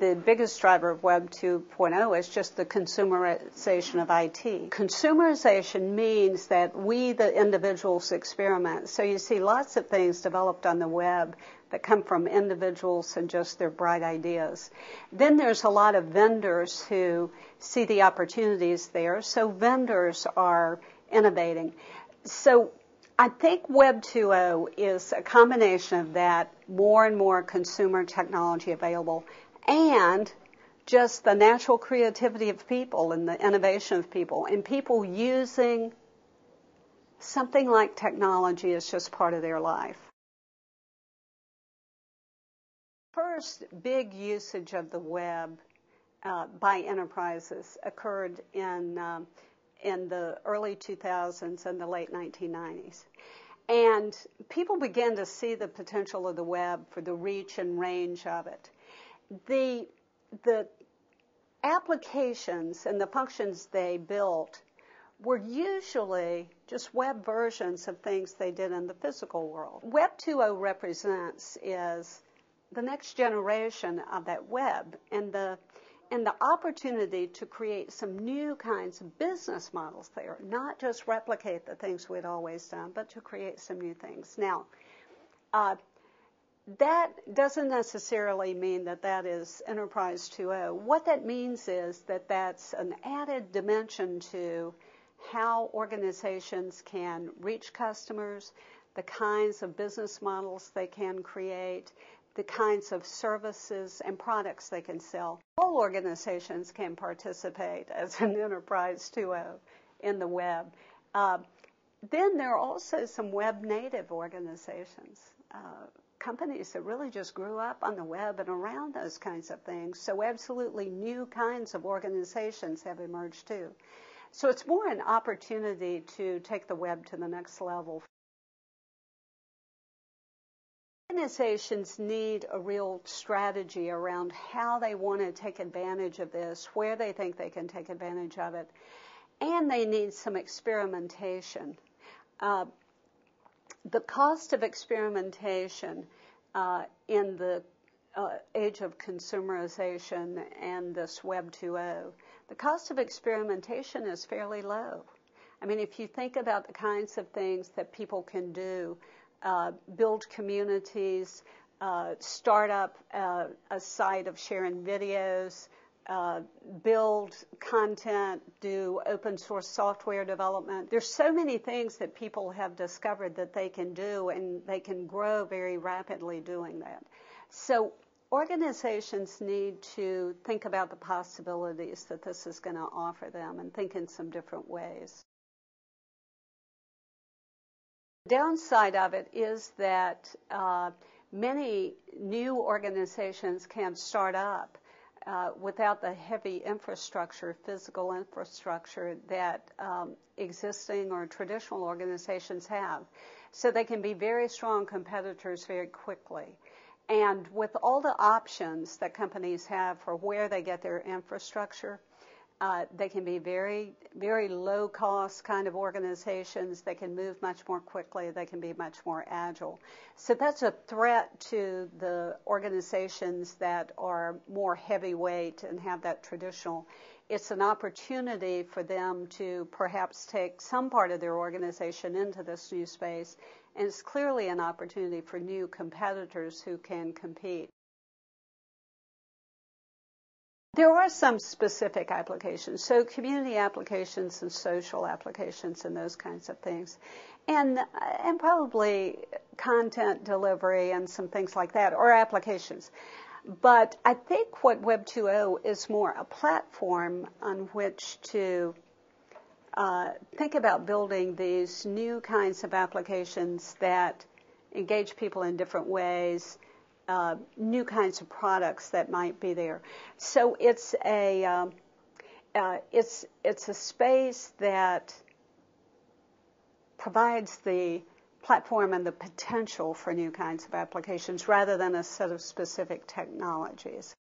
the biggest driver of Web 2.0 is just the consumerization of IT. Consumerization means that we, the individuals, experiment. So you see lots of things developed on the web that come from individuals and just their bright ideas. Then there's a lot of vendors who see the opportunities there. So vendors are innovating. So I think Web 2.0 is a combination of that, more and more consumer technology available, and just the natural creativity of people and the innovation of people, and people using something like technology as just part of their life. First big usage of the web by enterprises occurred in the early 2000s and the late 1990s. And people began to see the potential of the web for the reach and range of it. The applications and the functions they built were usually just web versions of things they did in the physical world. Web 2.0 represents is the next generation of that web and the opportunity to create some new kinds of business models there, not just replicate the things we'd always done, but to create some new things. Now, that doesn't necessarily mean that that is Enterprise 2.0. What that means is that that's an added dimension to how organizations can reach customers, the kinds of business models they can create, the kinds of services and products they can sell. All organizations can participate as an Enterprise 2.0 in the web. Then there are also some web-native organizations, companies that really just grew up on the web and around those kinds of things. So absolutely new kinds of organizations have emerged too. So it's more an opportunity to take the web to the next level. Organizations need a real strategy around how they want to take advantage of this, where they think they can take advantage of it, and they need some experimentation. The cost of experimentation in the age of consumerization and this Web 2.0, the cost of experimentation is fairly low. I mean, if you think about the kinds of things that people can do, build communities, start up a site of sharing videos, build content, do open source software development. There's so many things that people have discovered that they can do, and they can grow very rapidly doing that. So organizations need to think about the possibilities that this is going to offer them and think in some different ways. The downside of it is that many new organizations can start up without the heavy infrastructure, physical infrastructure that existing or traditional organizations have. So they can be very strong competitors very quickly. And with all the options that companies have for where they get their infrastructure, they can be very, very low-cost kind of organizations. They can move much more quickly. They can be much more agile. So that's a threat to the organizations that are more heavyweight and have that traditional. It's an opportunity for them to perhaps take some part of their organization into this new space, and it's clearly an opportunity for new competitors who can compete. There are some specific applications, so community applications and social applications and those kinds of things, and probably content delivery and some things like that, or applications. But I think what Web 2.0 is more a platform on which to think about building these new kinds of applications that engage people in different ways, new kinds of products that might be there. So it's a space that provides the platform and the potential for new kinds of applications rather than a set of specific technologies.